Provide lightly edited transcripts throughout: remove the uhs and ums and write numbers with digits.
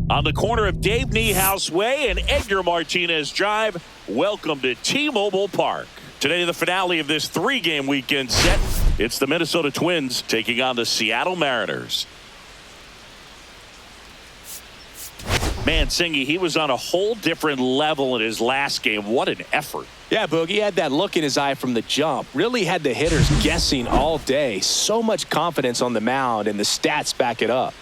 On the corner of Dave Niehaus Way and Edgar Martinez Drive, welcome to T-Mobile Park. Today, the finale of this 3-game weekend set. It's the Minnesota Twins taking on the Seattle Mariners. Man, Singy, he was on a whole different level in his last game. What an effort. Yeah, Boog, he had that look in his eye from the jump. Really had the hitters guessing all day. So much confidence on the mound, and the stats back it up.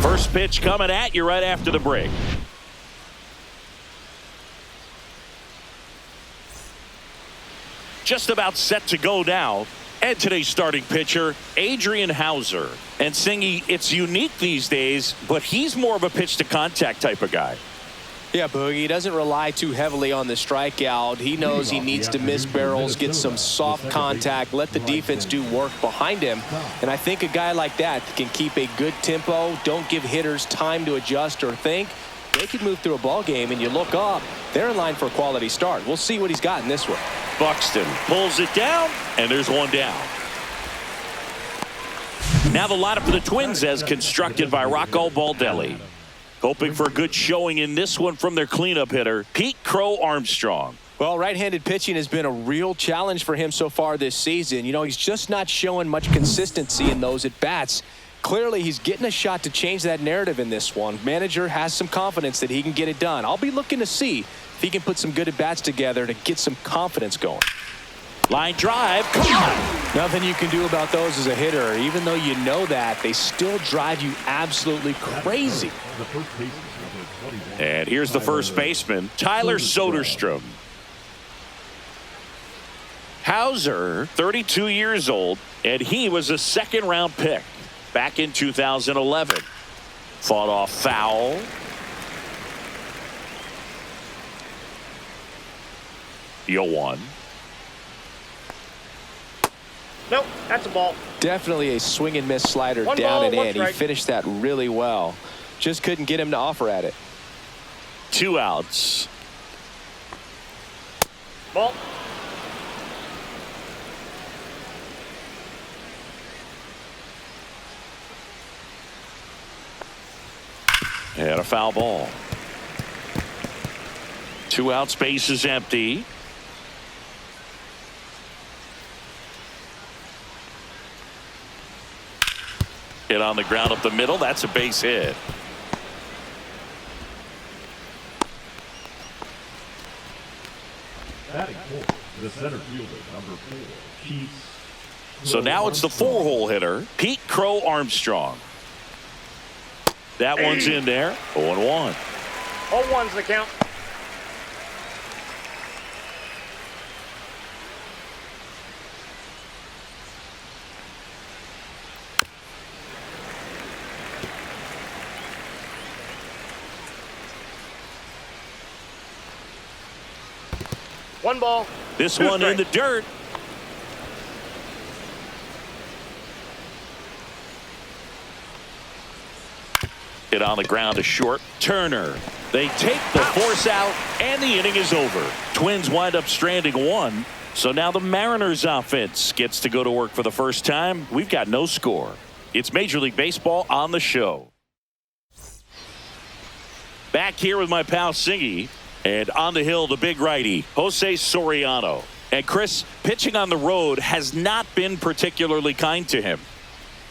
First pitch coming at you right after the break. Just about set to go now. And today's starting pitcher, SEA-A.Houser. And Singy, it's unique these days, but he's more of a pitch-to-contact type of guy. Yeah, Boogie, he doesn't rely too heavily on the strikeout. He knows he needs to miss barrels, get some soft contact, let the defense do work behind him. And I think a guy like that can keep a good tempo, don't give hitters time to adjust or think. They can move through a ball game, and you look up, they're in line for a quality start. We'll see what he's got in this one. Buxton pulls it down, and there's one down. Now the lineup for the Twins as constructed by Rocco Baldelli. Hoping for a good showing in this one from their cleanup hitter, Pete Crow Armstrong. Well, right-handed pitching has been a real challenge for him so far this season. You know, he's just not showing much consistency in those at-bats. Clearly, he's getting a shot to change that narrative in this one. Manager has some confidence that he can get it done. I'll be looking to see if he can put some good at-bats together to get some confidence going. Line drive, come on. Nothing you can do about those as a hitter. Even though you know that, they still drive you absolutely crazy. And here's the first baseman, Tyler Soderstrom. Houser, 32 years old, and he was a second-round pick back in 2011. Fought off foul. Deal one. Nope, that's a ball. Definitely a swing and miss slider down and in. He finished that really well. Just couldn't get him to offer at it. 2 outs. Ball. And a foul ball. 2 outs, base is empty. Hit on the ground up the middle. That's a base hit. Batting fourth, the center fielder, number 4, Keith. So now it's the 4-hole hitter, Pete Crow Armstrong. That one's in there. 0-1. 0-1's the count. One ball. This one in the dirt. Hit on the ground to short. Turner. They take the force out, and the inning is over. Twins wind up stranding 1. So now the Mariners offense gets to go to work for the first time. We've got no score. It's Major League Baseball on the show. Back here with my pal Singy. And on the hill, the big righty, Soriano. And Chris, pitching on the road has not been particularly kind to him.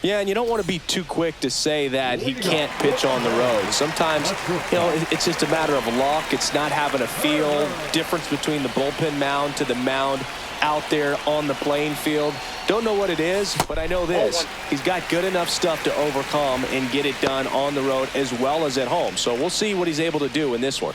Yeah, and you don't want to be too quick to say that he can't pitch on the road. Sometimes, you know, it's just a matter of luck. It's not having a feel difference between the bullpen mound to the mound out there on the playing field. Don't know what it is, but I know this. He's got good enough stuff to overcome and get it done on the road as well as at home. So we'll see what he's able to do in this one.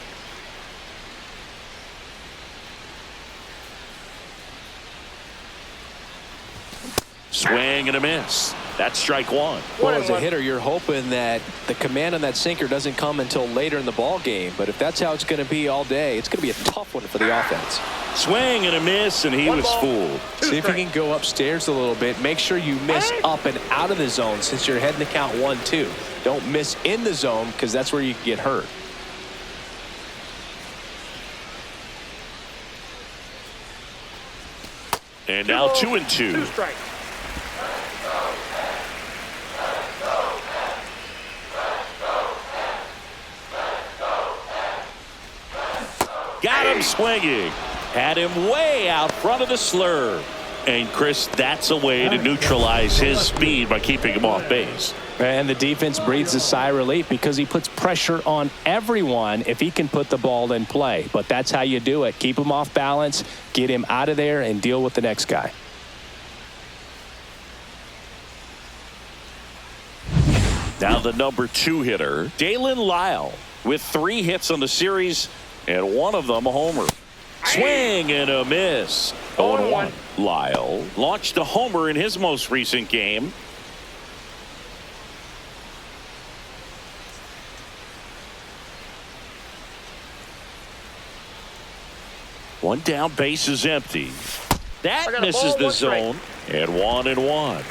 Swing and a miss. That's strike 1. Well, as a hitter, you're hoping that the command on that sinker doesn't come until later in the ball game. But if that's how it's going to be all day, it's going to be a tough one for the offense. Swing and a miss, and he was fooled. See if you can go upstairs a little bit. Make sure you miss up and out of the zone since you're heading to count 1-2. Don't miss in the zone because that's where you get hurt. And now 2-2. 2 strikes. Got him swinging. Had him way out front of the slurve. And Chris, that's a way to neutralize his speed by keeping him off base. And the defense breathes a sigh of relief because he puts pressure on everyone if he can put the ball in play. But that's how you do it. Keep him off balance, get him out of there, and deal with the next guy. Now the number 2 hitter, Dalen Lyle, with 3 hits on the series, and one of them a homer. Swing and a miss. 0-1. Lyle launched a homer in his most recent game. One down, base is empty. That misses the zone. And 1-1.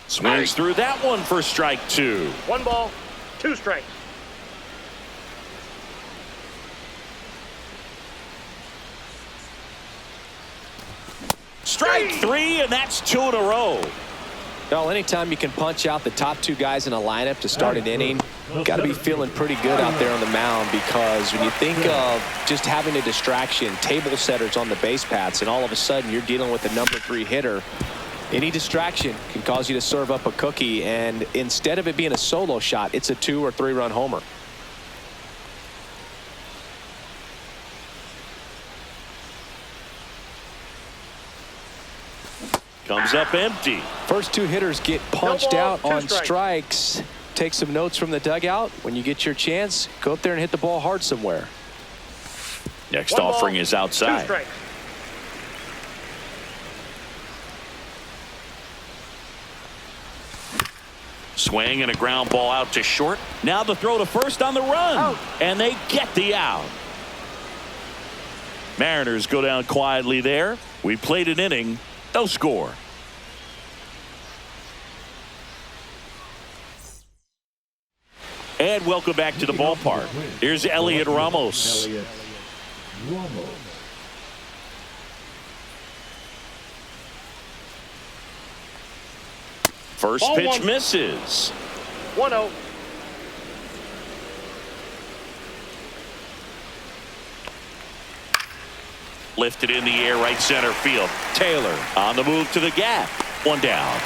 Swings through that one for strike 2. 1 ball, 2 strikes. Strike 3, and that's 2 in a row. Well, anytime you can punch out the top 2 guys in a lineup to start an inning, got to be feeling pretty good out there on the mound, because when you think of just having a distraction, table setters on the base paths, and all of a sudden you're dealing with the number 3 hitter, any distraction can cause you to serve up a cookie, and instead of it being a solo shot, it's a 2 or 3 run homer. Comes up empty. First 2 hitters get punched ball, out 2 on strikes. strikes. Take some notes from the dugout. When you get your chance, go up there and hit the ball hard somewhere. Next 1 offering ball, is 2 outside. strikes. Swing and a ground ball out to short. Now the throw to first on the run. Out. And they get the out. Mariners go down quietly there. We played an inning. No score. And welcome back to the ballpark. Here's Elliot Ramos. Elliot Ramos. First Ball pitch 1. misses. 1-0. Lifted in the air, right center field. Taylor on the move to the gap. 1 down.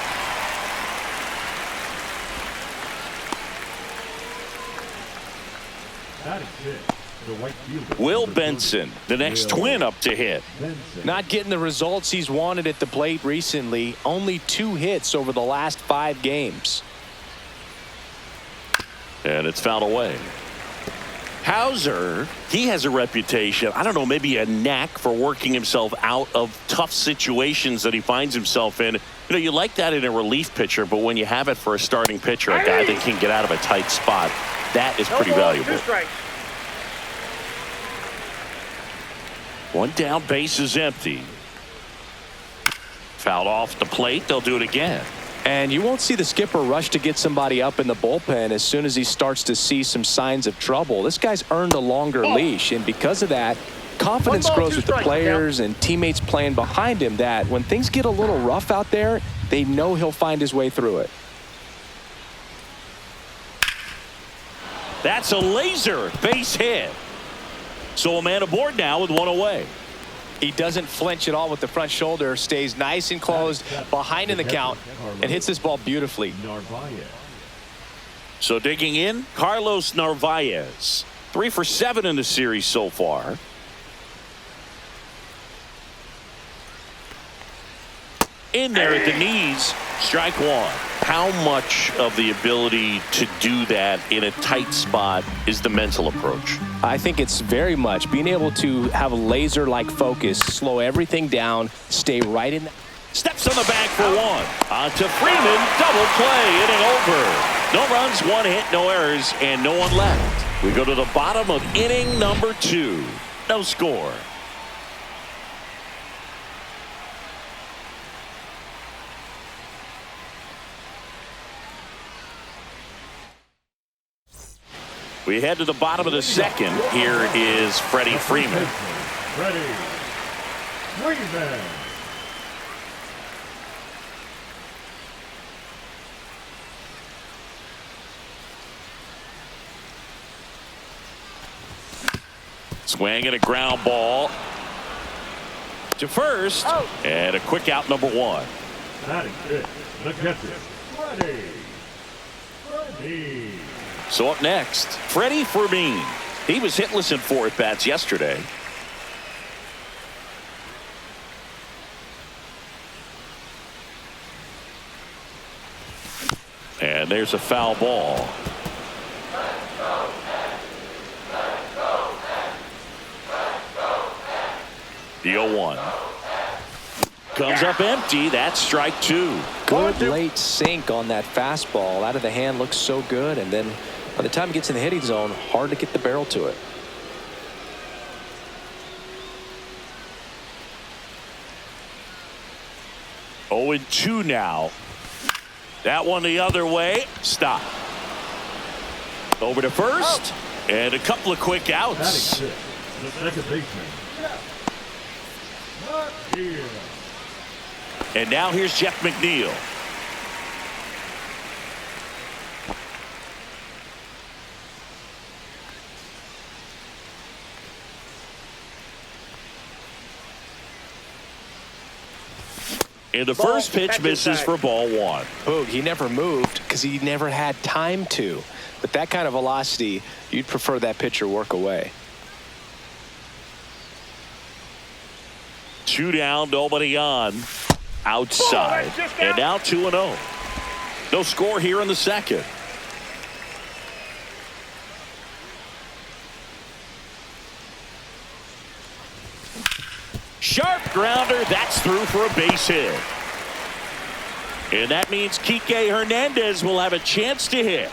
Batting 6. The right fielder. Will number Benson, the next Will twin up to hit. Benson. Not getting the results he's wanted at the plate recently. Only 2 hits over the last 5 games. And it's fouled away. Houser, he has a reputation, I don't know, maybe a knack for working himself out of tough situations that he finds himself in. You know, you like that in a relief pitcher, but when you have it for a starting pitcher, a guy that can get out of a tight spot, that is pretty No ball, valuable. 2 strikes. 1 down, base is empty. Fouled off the plate, they'll do it again. And you won't see the skipper rush to get somebody up in the bullpen as soon as he starts to see some signs of trouble. This guy's earned a longer leash, and because of that, confidence 1 ball, grows 2 with the strikes, players and teammates playing behind him, that when things get a little rough out there, they know he'll find his way through it. That's a laser base hit. So a man aboard now with 1 away. He doesn't flinch at all with the front shoulder, stays nice and closed behind in the count, and hits this ball beautifully. Narvaez. So digging in, Carlos Narvaez. 3 for 7 in the series so far. In there at the knees, strike 1. How much of the ability to do that in a tight spot is the mental approach? I think it's very much being able to have a laser-like focus, slow everything down, stay right in. Steps on the bag for 1. On to Freeman, double play, inning over. No runs, 1 hit, no errors, and no one left. We go to the bottom of inning number 2. No score. We head to the bottom of the second. Here is Freddie Freeman. Freddie Freeman. Swing and a ground ball to first. And a quick out, number one. Batting fifth, the catcher, Freddie. So up next, Freddie Freeman. He was hitless in 4 at-bats yesterday. And there's a foul ball. The 0-1. Comes up empty. That's strike 2. Good late sink on that fastball. Out of the hand, looks so good. And then by the time it gets in the hitting zone, hard to get the barrel to it. Oh, and 2 now. That one the other way. Stop. Over to first. And a couple of quick outs. Batting fifth, the second baseman, McNeil. And now here's Jeff McNeil. And the first pitch misses for ball 1. Boog, he never moved because he never had time to. But that kind of velocity, you'd prefer that pitcher work away. 2 down, nobody on. Outside. And now 2-0. No score here in the second. Sharp grounder. That's through for a base hit. And that means Kike Hernandez will have a chance to hit.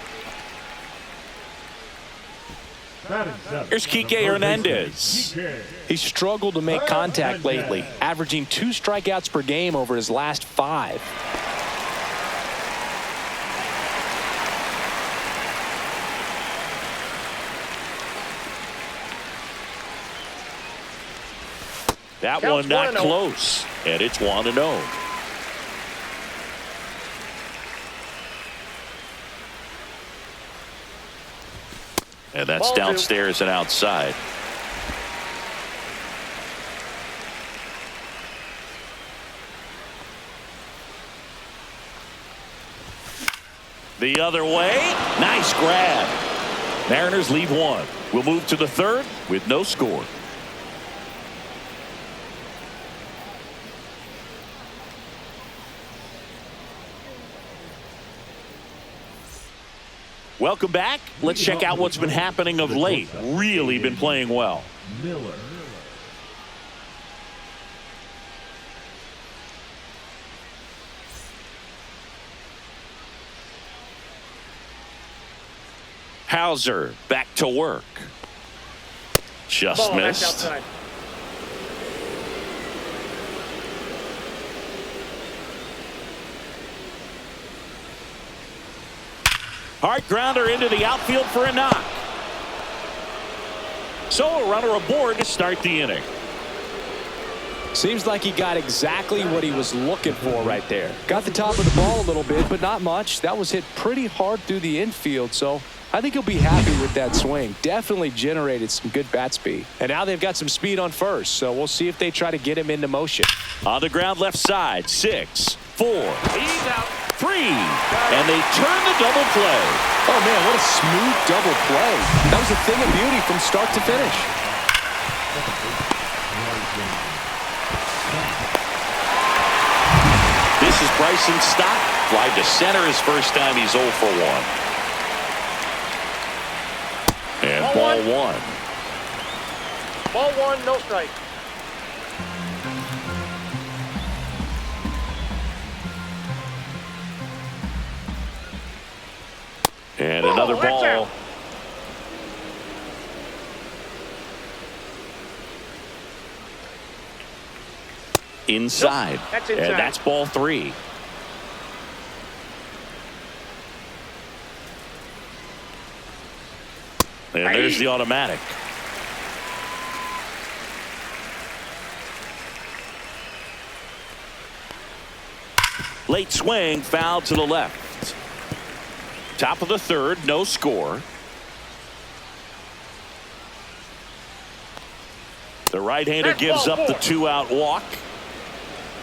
Here's Kike Hernandez. He struggled to make contact lately, averaging 2 strikeouts per game over his last 5. That one not close, and it's 1-0. And that's downstairs and outside. The other way. Nice grab. Mariners leave 1. We'll move to the third with no score. Welcome back. Let's check out what's been happening of late. Really been playing well. Miller. Houser back to work. Just missed. Hard grounder into the outfield for a knock. So a runner aboard to start the inning. Seems like he got exactly what he was looking for right there. Got the top of the ball a little bit, but not much. That was hit pretty hard through the infield, so I think he'll be happy with that swing. Definitely generated some good bat speed. And now they've got some speed on first, so we'll see if they try to get him into motion. On the ground left side, 6, 4, He's out. 3, and they turn the double play. Oh, man, what a smooth double play. That was a thing of beauty from start to finish. This is Bryson Stott. Fly to center his first time. He's 0 for 1. And ball 1. Ball 1, no strike. And another ball. Inside. Nope, that's inside. And that's ball 3. And there's the automatic. Late swing, foul to the left. Top of the third, no score. The right-hander gives up the 2-out walk.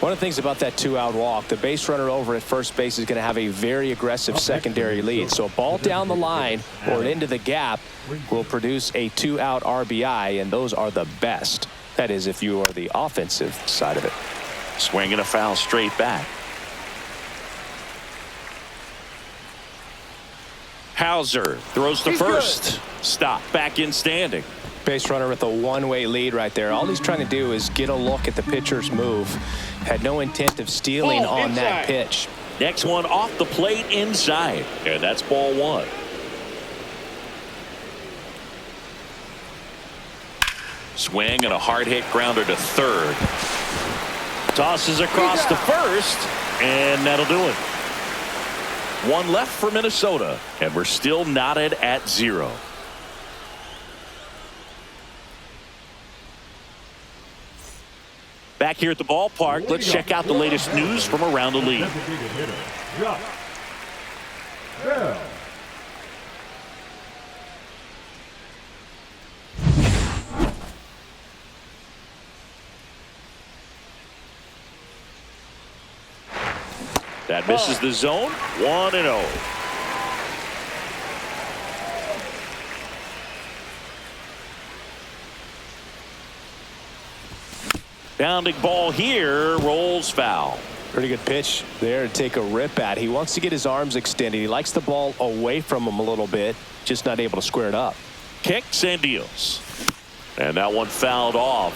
One of the things about that 2-out walk, the base runner over at first base is going to have a very aggressive secondary lead. So a ball down the line or into the gap will produce a 2-out RBI, and those are the best. That is, if you are the offensive side of it. Swing and a foul straight back. Houser throws to first. Stop. Back in standing. Base runner with a one-way lead right there. All he's trying to do is get a look at the pitcher's move. Had no intent of stealing on that pitch. Next one off the plate inside. And that's ball one. Swing and a hard hit grounder to third. Tosses across to first. And that'll do it. One left for Minnesota. And we're still knotted at 0. Back here at the ballpark, let's check out the latest news from around the league. That misses the zone. 1-0. Bounding ball here, rolls foul. Pretty good pitch there to take a rip at. He wants to get his arms extended. He likes the ball away from him a little bit, just not able to square it up. Kicks and deals. And that one fouled off.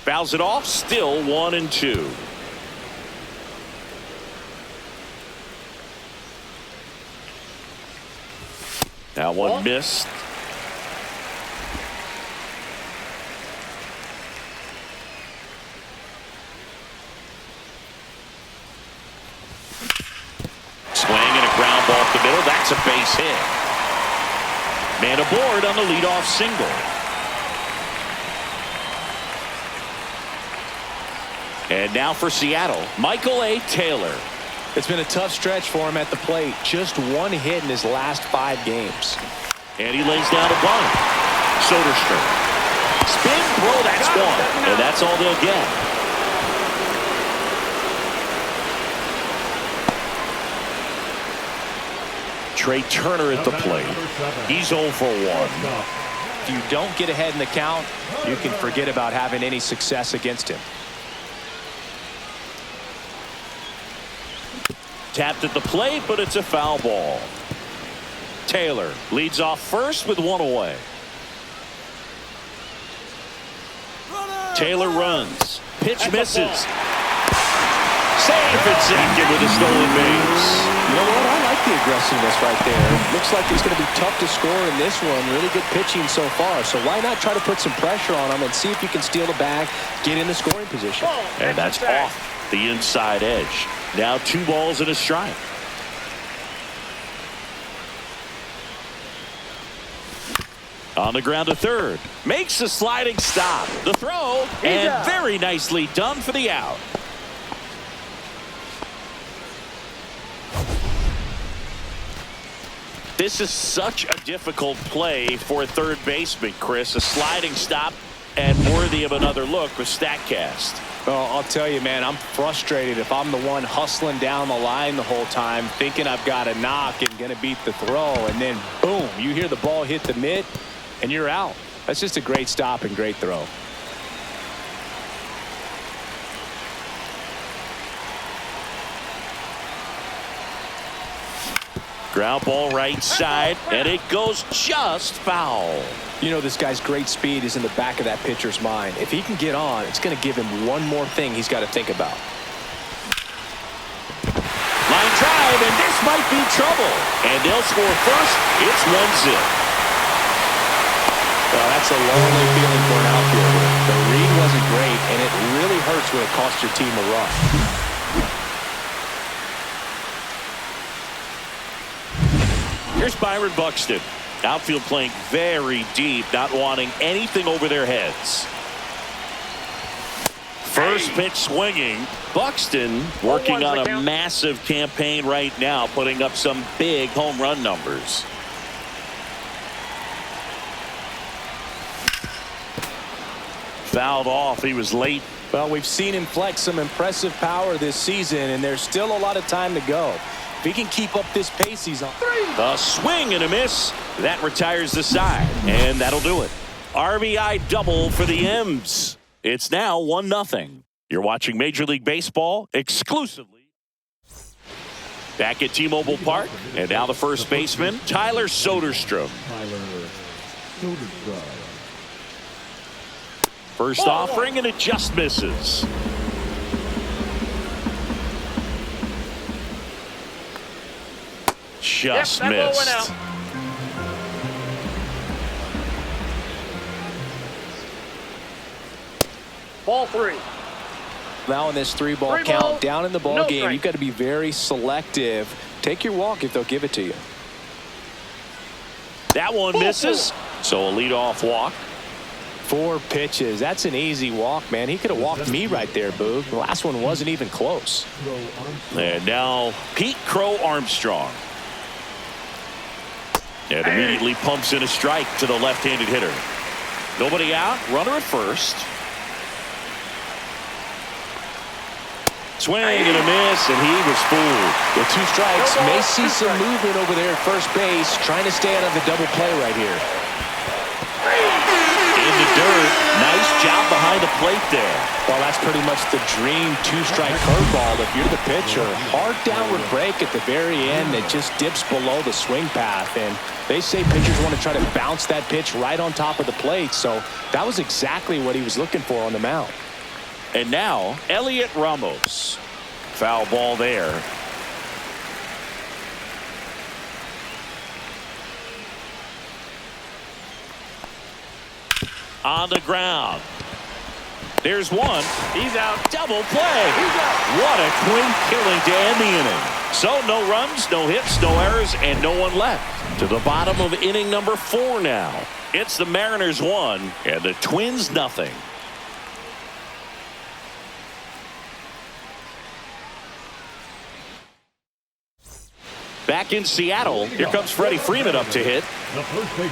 Fouls it off, still 1-2. That one missed. Swing and a ground ball up the middle. That's a base hit. Man aboard on the leadoff single. And now for Seattle, Michael A. Taylor. It's been a tough stretch for him at the plate. Just one hit in his last 5 games. And he lays down a bunt. Soderstrom. Spin throw, that's one. And that's all they'll get. Trey Turner at the plate. He's 0 for 1. If you don't get ahead in the count, you can forget about having any success against him. Tapped at the plate, but it's a foul ball. Taylor leads off first with 1 away. Taylor runs. Pitch misses. Safe at second with a stolen base. You know what? I like the aggressiveness right there. Looks like it's going to be tough to score in this one. Really good pitching so far. So why not try to put some pressure on him and see if you can steal the bag, get in the scoring position. And that's off the inside edge. Now 2 balls and a strike. On the ground to third. Makes a sliding stop. The throw. And very nicely done for the out. This is such a difficult play for a third baseman, Chris. A sliding stop and worthy of another look with StatCast. Well, I'll tell you, man, I'm frustrated if I'm the one hustling down the line the whole time, thinking I've got a knock and going to beat the throw, and then, boom, you hear the ball hit the mitt, and you're out. That's just a great stop and great throw. Ground ball right side, and it goes just foul. You know, this guy's great speed is in the back of that pitcher's mind. If he can get on, it's going to give him one more thing he's got to think about. Line drive, and this might be trouble. And they'll score first. It's 1-0. Well, that's a lonely feeling for an outfielder. The read wasn't great, and it really hurts when it costs your team a run. Here's Byron Buxton. Outfield playing very deep, not wanting anything over their heads. First pitch swinging. Buxton working on a massive campaign right now, putting up some big home run numbers. Fouled off. He was late. Well, we've seen him flex some impressive power this season, and there's still a lot of time to go. If he can keep up this pace he's on. A swing and a miss. That retires the side, and that'll do it. RBI double for the M's. It's now 1-0. You're watching Major League Baseball exclusively. Back at T-Mobile Park, and now the first baseman, Tyler Soderstrom. First offering, and it just misses. Just missed. Ball 3. Now in this 3-ball count, down in the ball game, you've got to be very selective. Take your walk if they'll give it to you. That one misses, so a leadoff walk. 4 pitches. That's an easy walk, man. He could have walked me right there, Boog. The last one wasn't even close. And now Pete Crow Armstrong. And immediately pumps in a strike to the left-handed hitter. Nobody out, runner at first. Swing and a miss, and he was fooled. With 2 strikes, may see some movement over there at first base, trying to stay out of the double play right here. In the dirt, nice job behind the plate there. Well, that's pretty much the dream 2-strike curveball if you're the pitcher. Hard downward break at the very end that just dips below the swing path, and they say pitchers want to try to bounce that pitch right on top of the plate, so that was exactly what he was looking for on the mound. And now, Elliot Ramos. Foul ball there. On the ground. There's one. He's out. Double play. He's out. What a clean killing to end the inning. So no runs, no hits, no errors, and no one left. To the bottom of inning number 4 now. It's the Mariners 1 and the Twins nothing. Back in Seattle, here comes Freddie Freeman up to hit. The first baseman,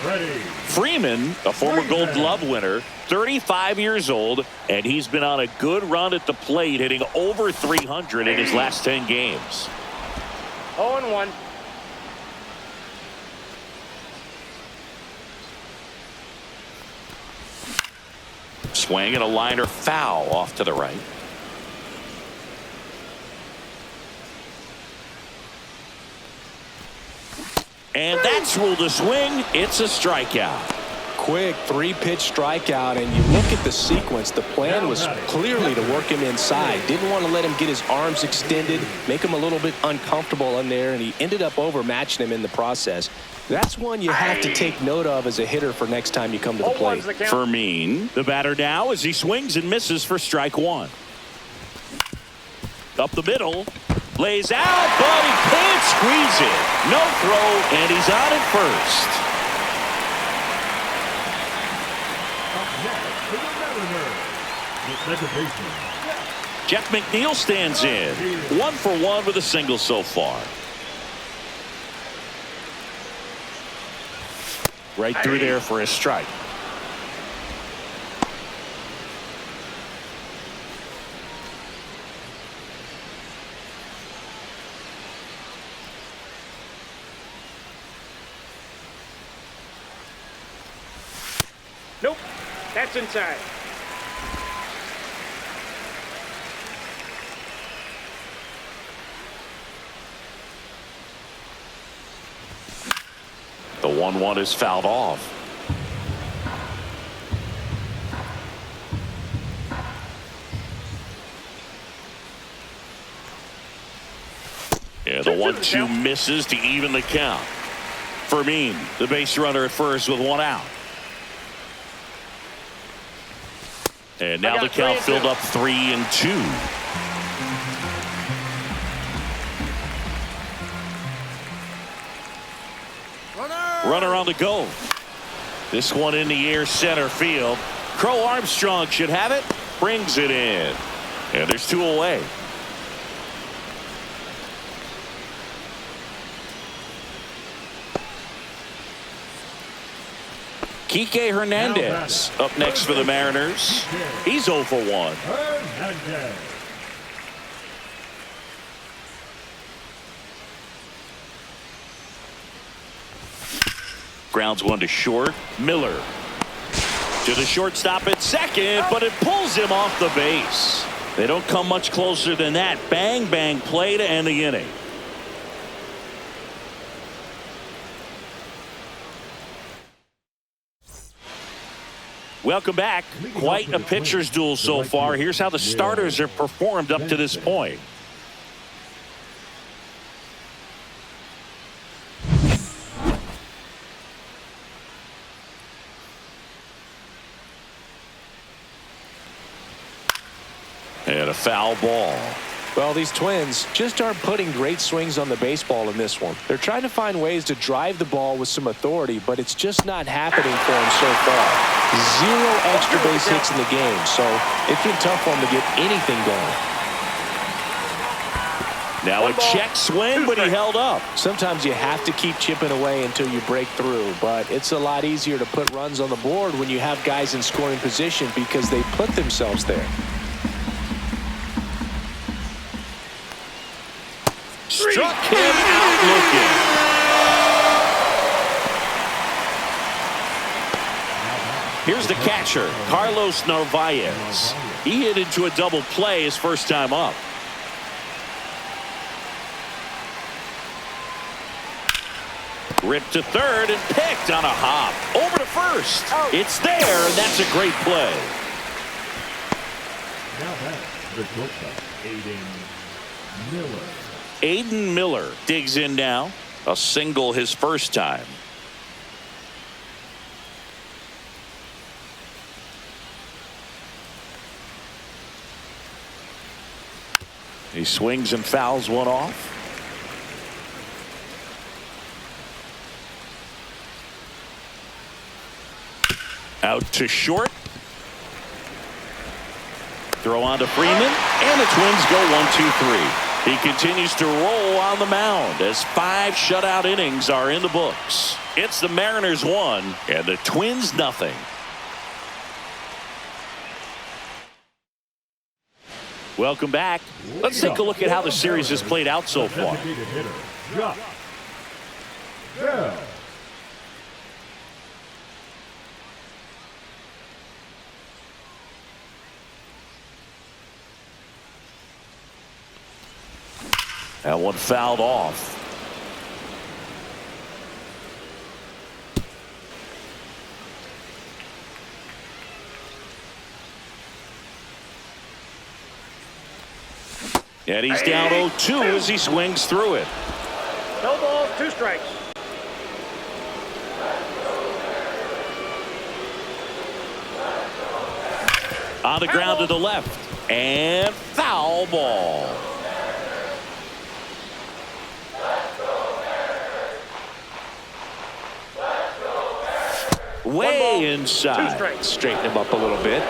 Freddie. Freeman, a former Gold Glove winner, 35 years old, and he's been on a good run at the plate, hitting over 300 in his last 10 games. 0-1. Swing and a liner foul off to the right. And that's ruled a swing. It's a strikeout. Quick 3-pitch strikeout, and you look at the sequence. The plan was clearly to work him inside. Didn't want to let him get his arms extended, make him a little bit uncomfortable in there, and he ended up overmatching him in the process. That's one you have to take note of as a hitter for next time you come to the plate. Fermin, the batter now, as he swings and misses for strike 1. Up the middle. Lays out, but he can't squeeze it. No throw, and he's on at first. The second baseman. Jeff McNeil stands in. 1 for 1 with a single so far. Right through there for a strike. Nope. That's inside. The 1-1 is fouled off. Yeah, the 1-2 misses to even the count. Fermin, the base runner at first with 1 out. And now the count filled up 3-2. Runner on the go. This one in the air center field. Crow Armstrong should have it. Brings it in. And there's 2 away. Kike Hernandez up next for the Mariners. He's 0 for 1. Grounds one to short. Miller to the shortstop at second, but it pulls him off the base. They don't come much closer than that. Bang, bang play to end the inning. Welcome back. Quite a pitcher's duel so far. Here's how the starters have performed up to this point. And a foul ball. Well, these Twins just aren't putting great swings on the baseball in this one. They're trying to find ways to drive the ball with some authority, but it's just not happening for them so far. 0 extra base hits in the game, so it's been tough for them to get anything going. Now a check swing, but he held up. Sometimes you have to keep chipping away until you break through, but it's a lot easier to put runs on the board when you have guys in scoring position because they put themselves there. Struck him out looking. Here's the catcher, Carlos Narvaez. He hit into a double play his first time up. Ripped to third and picked on a hop. Over to first. It's there, and that's a great play. Now that's the shortstop, Aiden Miller. Aiden Miller digs in now. A single his first time. He swings and fouls one off. Out to short. Throw on to Freeman, and the Twins go 1-2-3. He continues to roll on the mound as 5 shutout innings are in the books. It's the Mariners 1 and the Twins nothing. Welcome back. Let's take a look at how the series has played out so far. That one fouled off. And he's down 0-2 as he swings through it. No balls, 2 strikes. On the ground to the left. And foul ball. Way inside. 2 strikes. Straighten him up a little bit.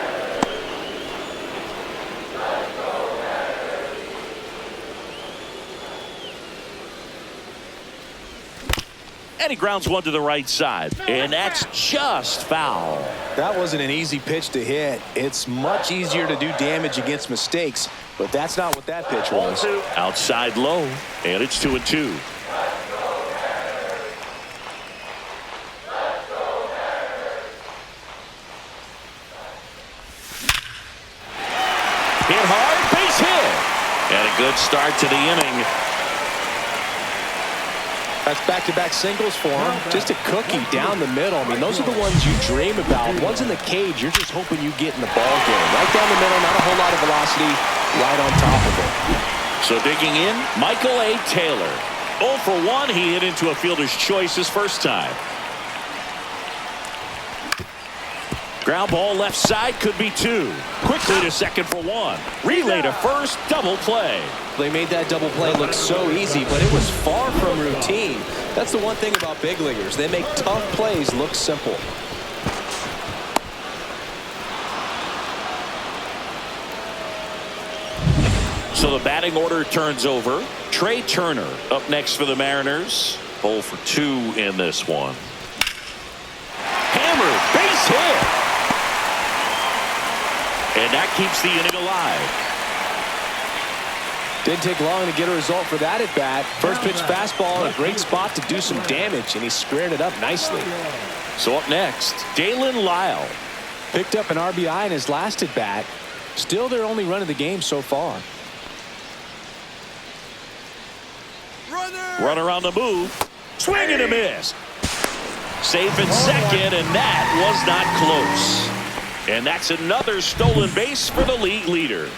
And he grounds one to the right side. And that's just foul. That wasn't an easy pitch to hit. It's much easier to do damage against mistakes, but that's not what that pitch was. Outside low. And it's 2-2. Hit hard, base hit. And a good start to the inning. That's back-to-back singles for him. Just a cookie down the middle. I mean, those are the ones you dream about. Ones in the cage, you're just hoping you get in the ball game. Right down the middle, not a whole lot of velocity, right on top of it. So digging in, Michael A. Taylor. 0 for 1, he hit into a fielder's choice his first time. Ground ball left side, could be 2. Quickly to second for 1. Relay to first, double play. They made that double play look so easy, but it was far from routine. That's the one thing about big leaguers. They make tough plays look simple. So the batting order turns over. Trey Turner up next for the Mariners. 0 for 2 in this one. Hammered, base hit. And that keeps the inning alive. Didn't take long to get a result for that at bat. First pitch fastball in a great spot to do some damage, and he squared it up nicely. So up next, Dalen Lyle. Picked up an RBI in his last at bat. Still their only run of the game so far. Runner on the move. Swing and a miss. Safe at second, and that was not close. And that's another stolen base for the league leader.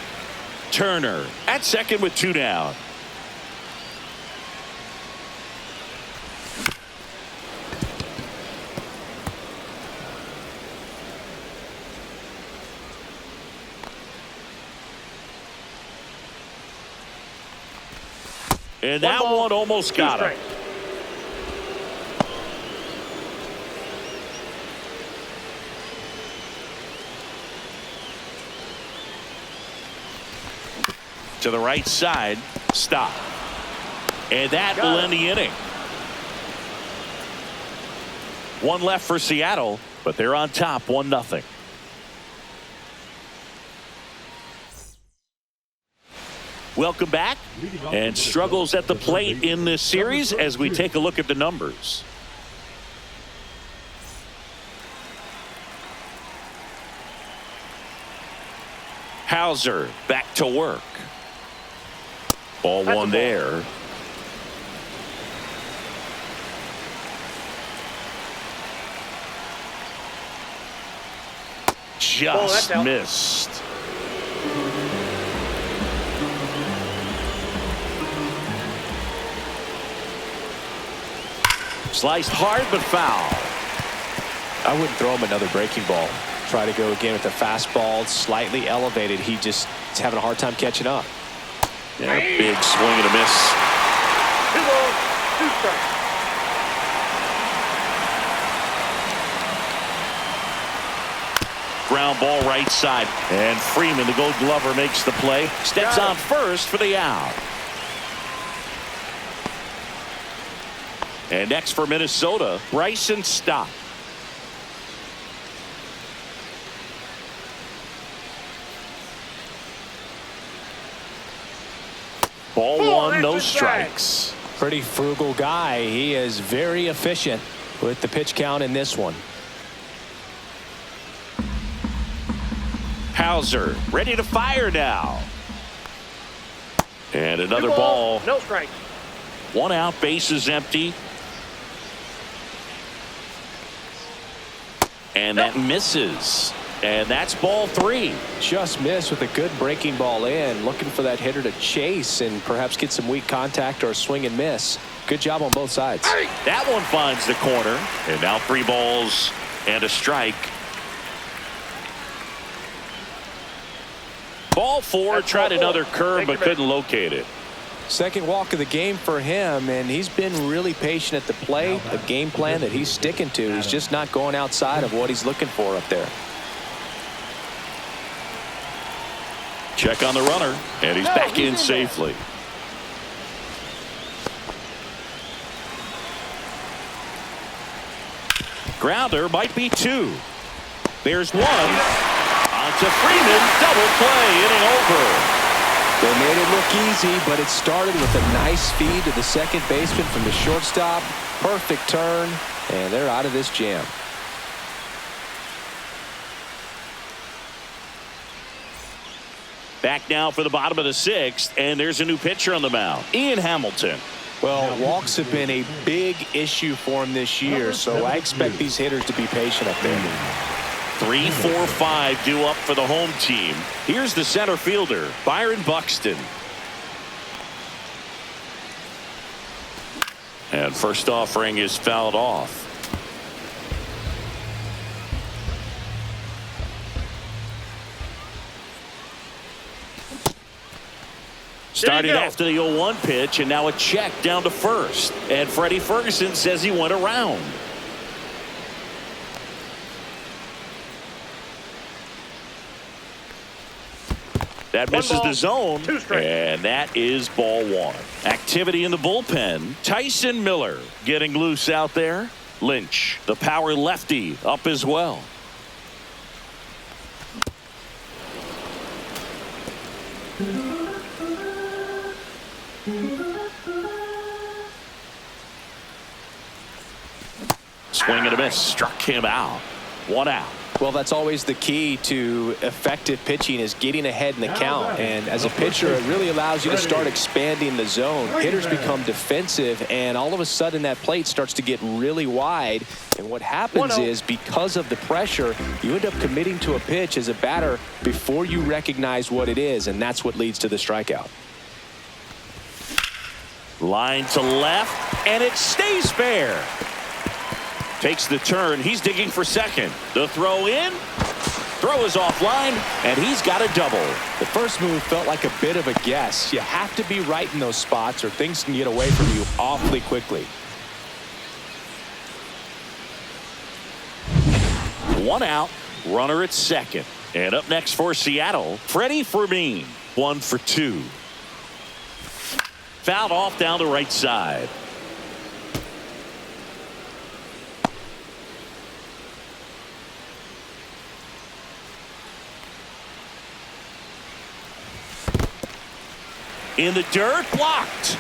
Turner at second with 2 down. And that one almost got him. To the right side. Stop. And that will end the inning. One left for Seattle, but they're on top 1-0. Welcome back. And struggles at the plate in this series as we take a look at the numbers. Houser back to work. Ball one there. Just missed. Sliced hard but foul. I wouldn't throw him another breaking ball. Try to go again with the fastball, slightly elevated. He just is having a hard time catching up. Yeah, big swing and a miss. 2 balls, 2 strikes. Ground ball right side. And Freeman, the Gold Glover, makes the play. Steps on first for the out. And next for Minnesota, Bryson Stott. Ball one, no strikes. Pretty frugal guy. He is very efficient with the pitch count in this one. Houser ready to fire now. And another ball. No strikes. 1 out, bases empty. And that misses. And that's ball 3. Just missed with a good breaking ball in. Looking for that hitter to chase and perhaps get some weak contact or a swing and miss. Good job on both sides. That one finds the corner. And now 3 balls and a strike. Ball 4, tried another curve but couldn't locate it. Second walk of the game for him, and he's been really patient at the plate. A game plan that he's sticking to. He's just not going outside of what he's looking for up there. Check on the runner, and he's back in safely. Grounder might be 2. There's 1. On to Freeman, double play, inning over. They made it look easy, but it started with a nice feed to the second baseman from the shortstop. Perfect turn, and they're out of this jam. Back now for the bottom of the 6th, and there's a new pitcher on the mound, Ian Hamilton. Well, walks have been a big issue for him this year, so I expect these hitters to be patient up there. 3, 4, 5 due up for the home team. Here's the center fielder, Byron Buxton. And first offering is fouled off. Started after the 0-1 pitch, and now a check down to first. And Freddie Ferguson says he went around. That misses the zone, and that is ball one. Activity in the bullpen. Tyson Miller getting loose out there. Lynch, the power lefty, up as well. Swing and a miss. Struck him out. 1 out. Well, that's always the key to effective pitching, is getting ahead in the count. And as a pitcher, it really allows you to start expanding the zone. Hitters become defensive, and all of a sudden that plate starts to get really wide. And what happens is, because of the pressure, you end up committing to a pitch as a batter before you recognize what it is, and that's what leads to the strikeout. Line to left, and it stays fair. Takes the turn. He's digging for second. The throw in. Throw is offline, and he's got a double. The first move felt like a bit of a guess. You have to be right in those spots, or things can get away from you awfully quickly. 1 out. Runner at second. And up next for Seattle, Freddie Fermin. 1 for 2. Fouled off down the right side. In the dirt, blocked.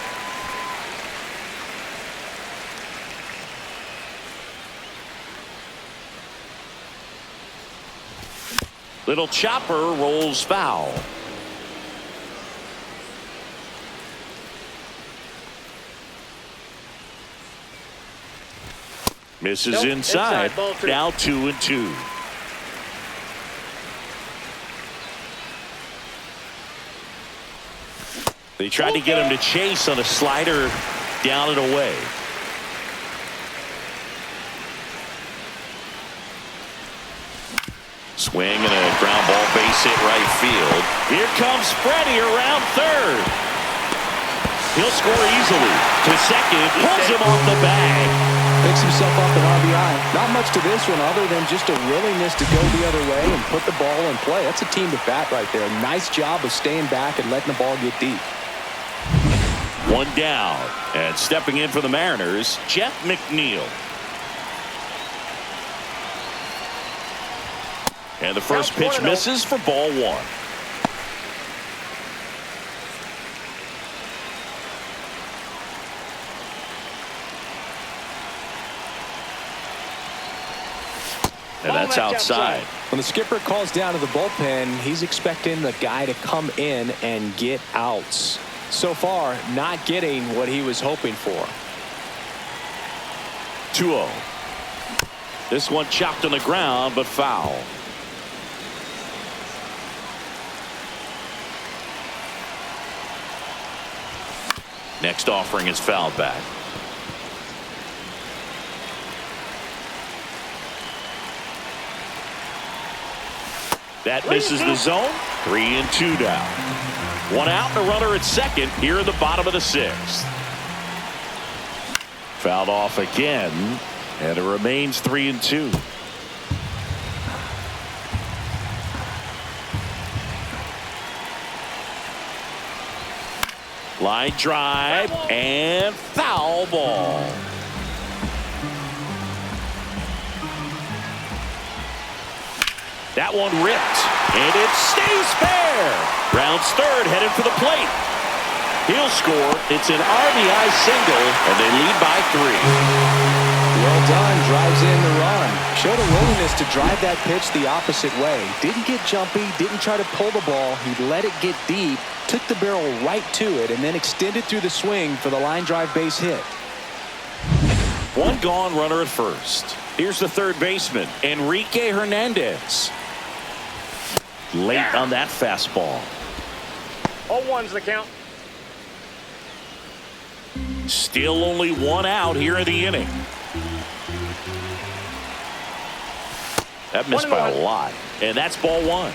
Little chopper rolls foul. Misses inside. Now 2-2. They tried to get him to chase on a slider down and away. Swing and a ground ball, base hit right field. Here comes Freddie around third. He'll score easily. To second, pulls him off the bag. Picks himself up an RBI. Not much to this one other than just a willingness to go the other way and put the ball in play. That's a team at bat right there. Nice job of staying back and letting the ball get deep. 1 down, and stepping in for the Mariners, Jeff McNeil. And the first pitch misses for ball 1. And that's outside. When the skipper calls down to the bullpen, he's expecting the guy to come in and get outs. So far, not getting what he was hoping for. 2-0. This one chopped on the ground, but foul. Next offering is fouled back. That misses the zone. 3-2 down. 1 out and a runner at second here in the bottom of the 6th. Fouled off again, and it remains 3-2. Line drive and foul ball. That one ripped, and it stays fair. Rounds third, headed for the plate. He'll score. It's an RBI single, and they lead by 3. Well done. Drives in the run. Showed a willingness to drive that pitch the opposite way. Didn't get jumpy. Didn't try to pull the ball. He let it get deep. Took the barrel right to it, and then extended through the swing for the line drive base hit. 1 gone, runner at first. Here's the third baseman, Enrique Hernandez. Late on that fastball. 0-1's the count. Still only 1 out here in the inning. That missed by a lot, and that's ball 1.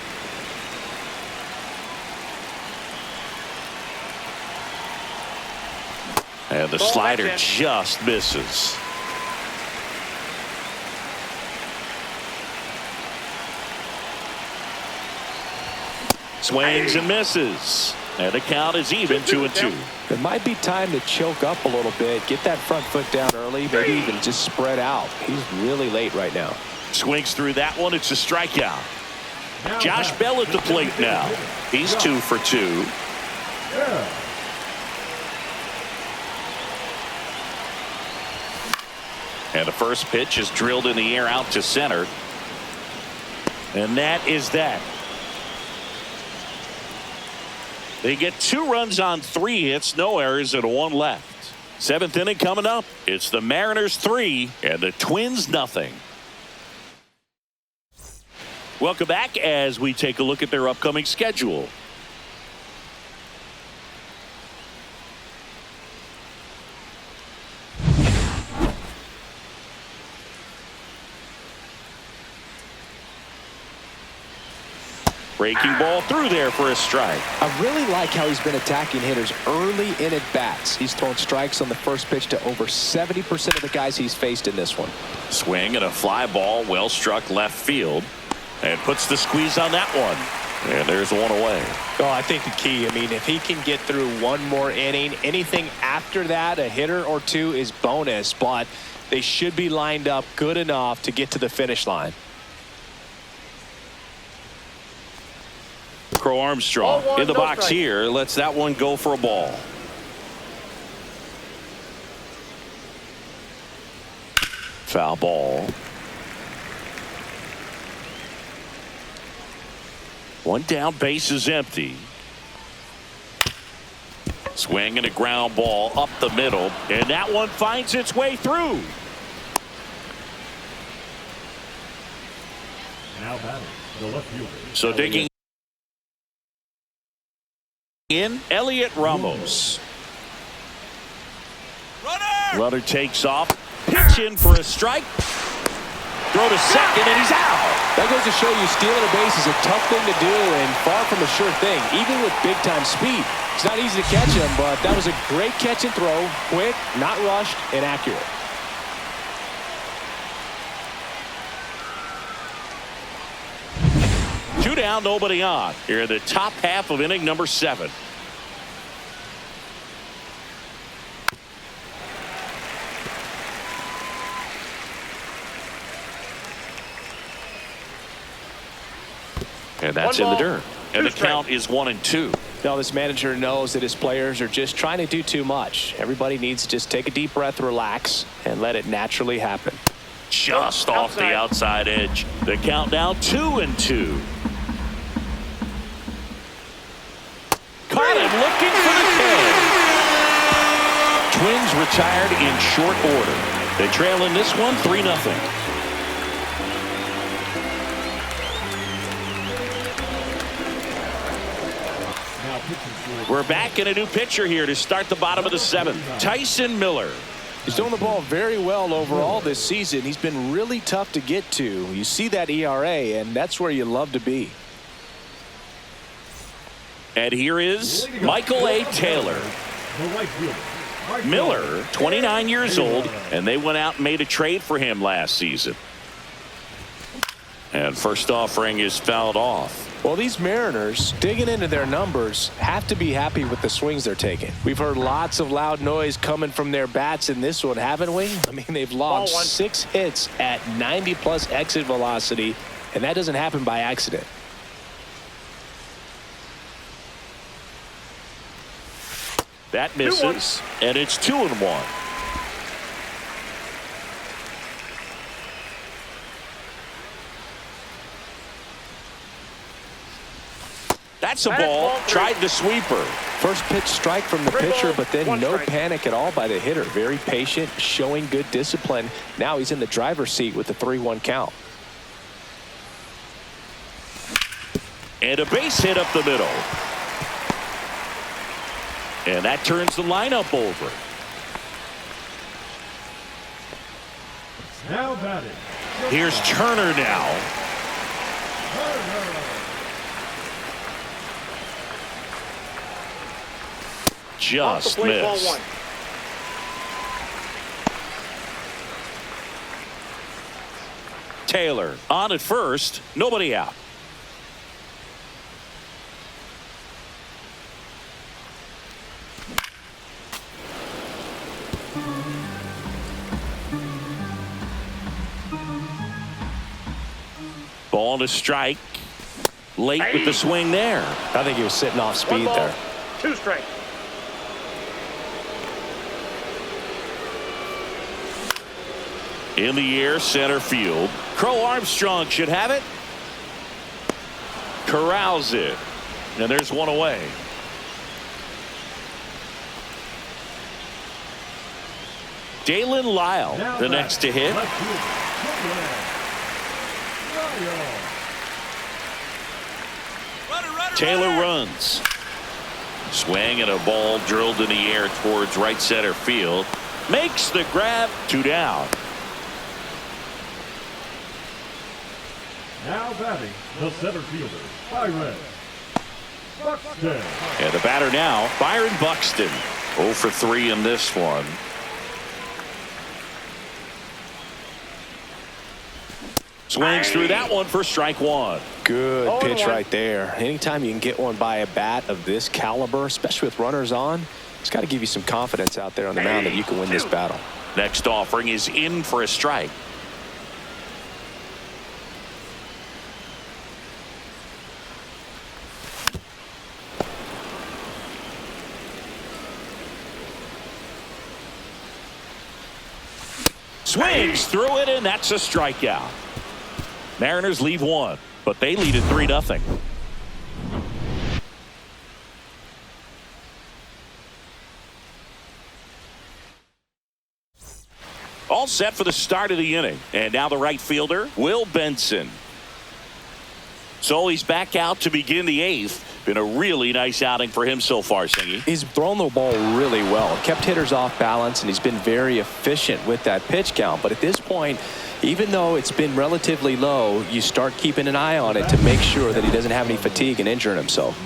And the slider just misses. Swings and misses. And the count is even 2-2. It might be time to choke up a little bit. Get that front foot down early. Maybe even just spread out. He's really late right now. Swings through that one. It's a strikeout. Josh Bell at the plate now. He's 2 for 2. And the first pitch is drilled in the air out to center. And that is that. They get 2 runs on 3 hits, no errors, and 1 left. 7th inning coming up. It's the Mariners 3 and the Twins nothing. Welcome back as we take a look at their upcoming schedule. Breaking ball through there for a strike. I really like how he's been attacking hitters early in at bats. He's thrown strikes on the first pitch to over 70% of the guys he's faced in this one. Swing and a fly ball well struck left field. And puts the squeeze on that one. And there's one away. Oh, I think the key, I mean, if he can get through one more inning, anything after that, a hitter or 2 is bonus. But they should be lined up good enough to get to the finish line. Crow Armstrong in the box here. Lets that one go for a ball. Foul ball. 1 down, base is empty. Swing and a ground ball up the middle, and that one finds its way through. Now batting, the left fielder. So digging in, Elliot Ramos. Runner takes off. Pitch in for a strike. Throw to second, and he's out. That goes to show you stealing a base is a tough thing to do and far from a sure thing, even with big-time speed. It's not easy to catch him, but that was a great catch and throw. Quick, not rushed, and accurate. Two down, nobody on. Here in the top half of inning number 7. And that's in the dirt. And the count is 1-2. Now this manager knows that his players are just trying to do too much. Everybody needs to just take a deep breath, relax, and let it naturally happen. Just off the outside edge. The count now 2-2. Caught him looking for the K. Twins retired in short order. They trail in this one 3-0. We're back in a new pitcher here to start the bottom of the 7th. Tyson Miller. He's throwing the ball very well overall this season. He's been really tough to get to. You see that ERA, and that's where you love to be. And here is Michael A. Taylor. Miller, 29 years old, and they went out and made a trade for him last season. And first offering is fouled off. Well, these Mariners, digging into their numbers, have to be happy with the swings they're taking. We've heard lots of loud noise coming from their bats in this one, haven't we? I mean, they've logged 6 hits at 90+ exit velocity, and that doesn't happen by accident. That misses, and it's 2-1. That's a ball. Tried the sweeper. First pitch strike from the pitcher, but then no panic at all by the hitter. Very patient, showing good discipline. Now he's in the driver's seat with the 3-1 count. And a base hit up the middle. And that turns the lineup over. Now batting. Here's Turner now. Just missed. Taylor on at first, nobody out. Ball to strike. Late with the swing there. I think he was sitting off speed there. 2 straight. In the air, center field. Crow Armstrong should have it. Corrals it. And there's one away. Dalen Lyle, the next to hit. Taylor runs. Swing and a ball drilled in the air towards right center field. Makes the grab. 2 down. Now batting, the center fielder, Byron Buxton. And the batter now, Byron Buxton. 0 for 3 in this one. Swings through that one for strike 1. Good pitch right there. Anytime you can get one by a bat of this caliber, especially with runners on, it's got to give you some confidence out there on the mound that you can win this battle. Next offering is in for a strike. Swings through it, and that's a strikeout. Mariners leave 1, but they lead at 3-0. All set for the start of the inning. And now the right fielder, Will Benson. So he's back out to begin the 8th. Been a really nice outing for him so far, Singy. He's thrown the ball really well. Kept hitters off balance, and he's been very efficient with that pitch count. But at this point, even though it's been relatively low, you start keeping an eye on it to make sure that he doesn't have any fatigue and injuring himself.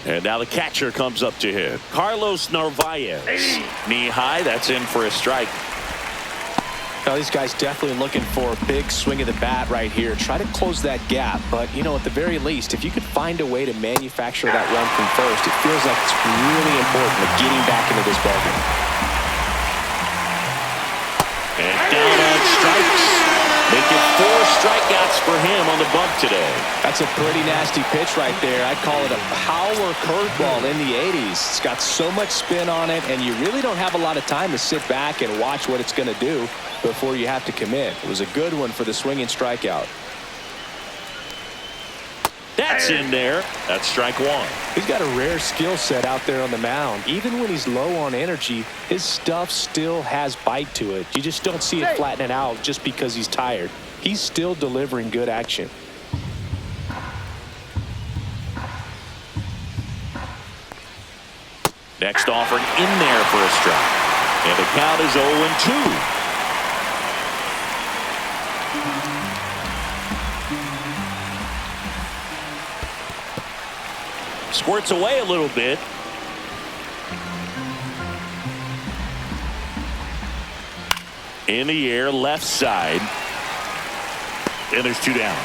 And now the catcher comes up to hit. Carlos Narvaez. Knee high, that's in for a strike. Now, these guys definitely looking for a big swing of the bat right here. Try to close that gap. But, you know, at the very least, if you could find a way to manufacture that run from first, it feels like it's really important to getting back into this ballgame. And down on strikes. Make it 4 strikeouts for him on the bump today. That's a pretty nasty pitch right there. I'd call it a power curveball in the 80s. It's got so much spin on it, and you really don't have a lot of time to sit back and watch what it's going to do before you have to commit. It was a good one for the swinging strikeout. That's in there. That's strike 1. He's got a rare skill set out there on the mound. Even when he's low on energy, his stuff still has bite to it. You just don't see it flattening out just because he's tired. He's still delivering good action. Next offering in there for a strike. And the count is 0-2. Squirts away a little bit. In the air, left side. And there's 2 down.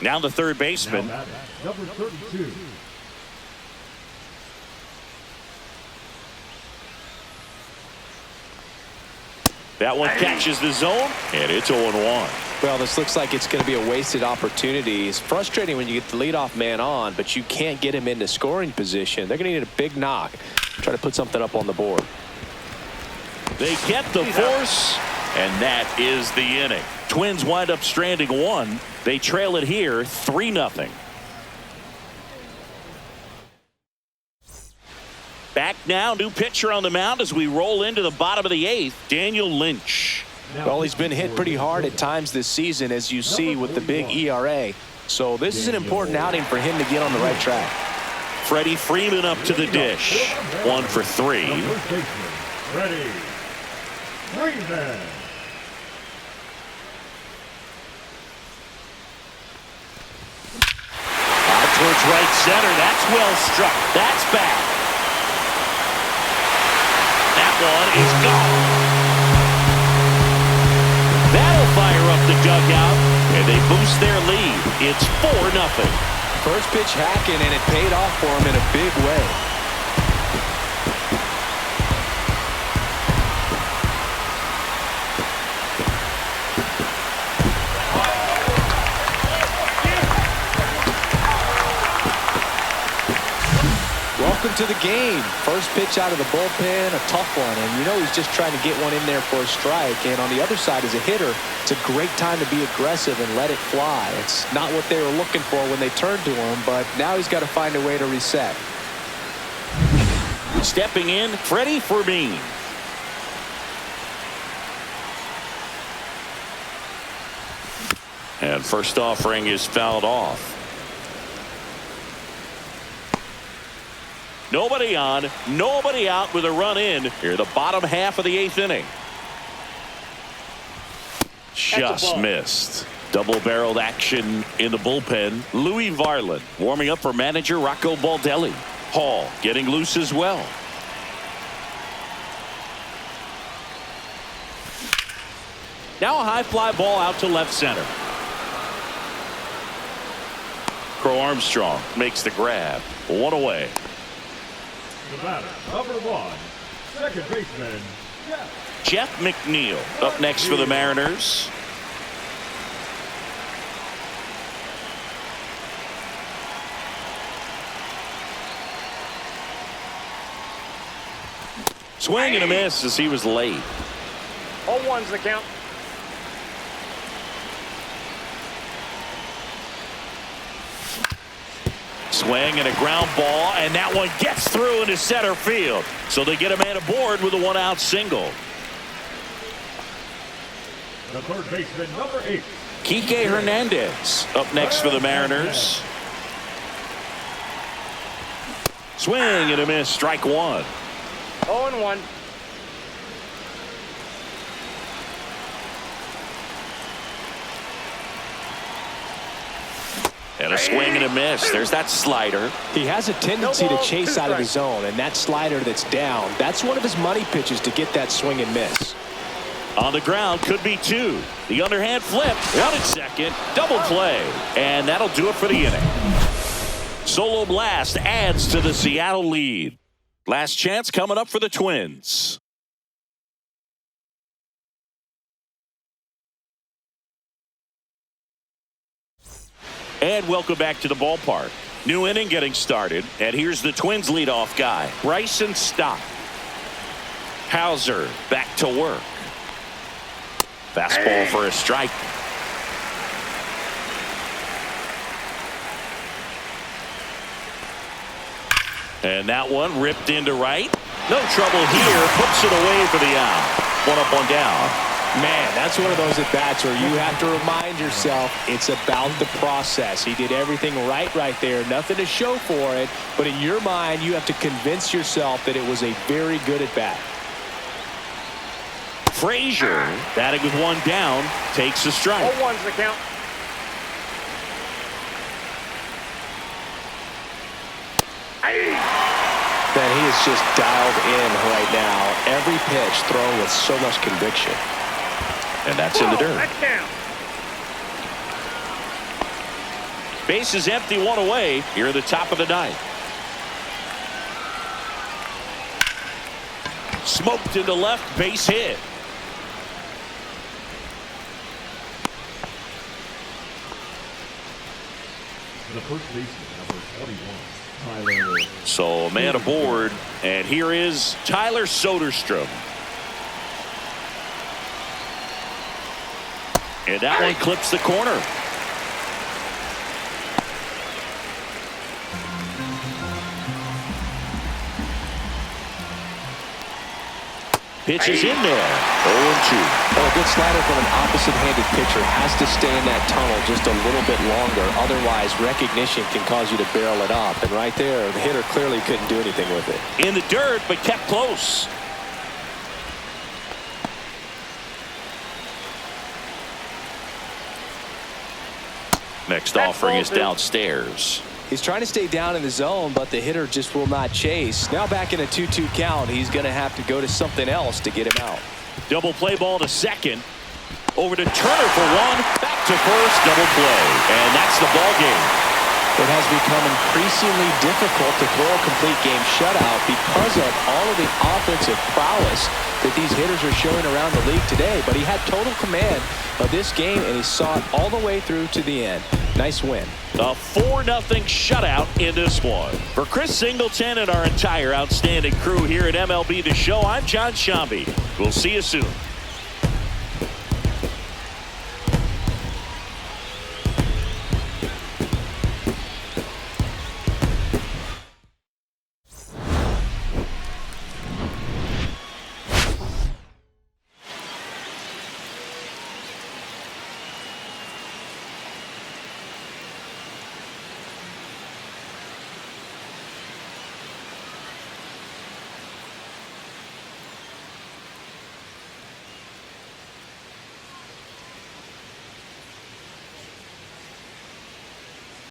Now the third baseman. Number 32. That one catches the zone, and it's 0-1. Well, this looks like it's going to be a wasted opportunity. It's frustrating when you get the leadoff man on, but you can't get him into scoring position. They're going to need a big knock. Try to put something up on the board. They get the force, and that is the inning. Twins wind up stranding 1. They trail it here 3-0. Back now, new pitcher on the mound as we roll into the bottom of the 8th, Daniel Lynch. Well, he's been hit pretty hard at times this season, as you see with the big ERA. So this is an important outing for him to get on the right track. Freddie Freeman up to the dish. 1 for 3. Freddie Freeman. Out towards right center. That's well struck. That's back. And they boost their lead. It's 4-0. First pitch hacking, and it paid off for him in a big way. Welcome to the game. First pitch out of the bullpen, a tough one, and you know he's just trying to get one in there for a strike. And on the other side, as a hitter, it's a great time to be aggressive and let it fly. It's not what they were looking for when they turned to him, but now he's got to find a way to reset. Stepping in, Freddie Fermin. And first offering is fouled off. Nobody on, nobody out with a run in here, the bottom half of the 8th inning. Just missed. Double-barreled action in the bullpen. Louis Varland warming up for manager Rocco Baldelli. Hall getting loose as well. Now a high fly ball out to left center. Crow Armstrong makes the grab. One away. The batter, number 1, second baseman, Jeff McNeil up next for the Mariners. Swing and a miss as he was late. 0-1's the count. Swing and a ground ball, and that one gets through into center field. So they get a man aboard with a 1-out single. the third baseman, number 8. Kike Hernandez up next for the Mariners. Swing and a miss, strike one. 0-1. And a swing and a miss. There's that slider. He has a tendency to chase out of the zone, and that slider that's down, that's one of his money pitches to get that swing and miss. On the ground, could be two. The underhand flip, one at second, double play, and that'll do it for the inning. Solo blast adds to the Seattle lead. Last chance coming up for the Twins. And welcome back to the ballpark. New inning getting started, and here's the Twins leadoff guy, Bryson Stott. Houser back to work. Fastball for a strike. And that one ripped into right. No trouble here. Puts it away for the out. One up, one down. Man, that's one of those at-bats where you have to remind yourself it's about the process. He did everything right there. Nothing to show for it. But in your mind, you have to convince yourself that it was a very good at-bat. Frazier, batting with one down, takes a strike. 0-1's the count. Man, he is just dialed in right now. Every pitch thrown with so much conviction. And that's in the dirt. That's down. Base is empty, one away here at the top of the ninth. Smoked into left, base hit. The first baseman, number 21, Tyler. So a man aboard, and here is Tyler Soderstrom. And that one clips the corner. Pitch is in there. 0-2. Well, a good slider from an opposite-handed pitcher has to stay in that tunnel just a little bit longer. Otherwise, recognition can cause you to barrel it up. And right there, the hitter clearly couldn't do anything with it. In the dirt, but kept close. Next offering is downstairs. He's trying to stay down in the zone, but the hitter just will not chase. Now back in a 2-2 count, he's going to have to go to something else to get him out. Double play ball to second. Over to Turner for one. Back to first, double play, and that's the ball game. It has become increasingly difficult to throw a complete game shutout because of all of the offensive prowess that these hitters are showing around the league today. But he had total command of this game, and he saw it all the way through to the end. Nice win. A 4-0 shutout in this one. For Chris Singleton and our entire outstanding crew here at MLB The Show, I'm John Shambi. We'll see you soon.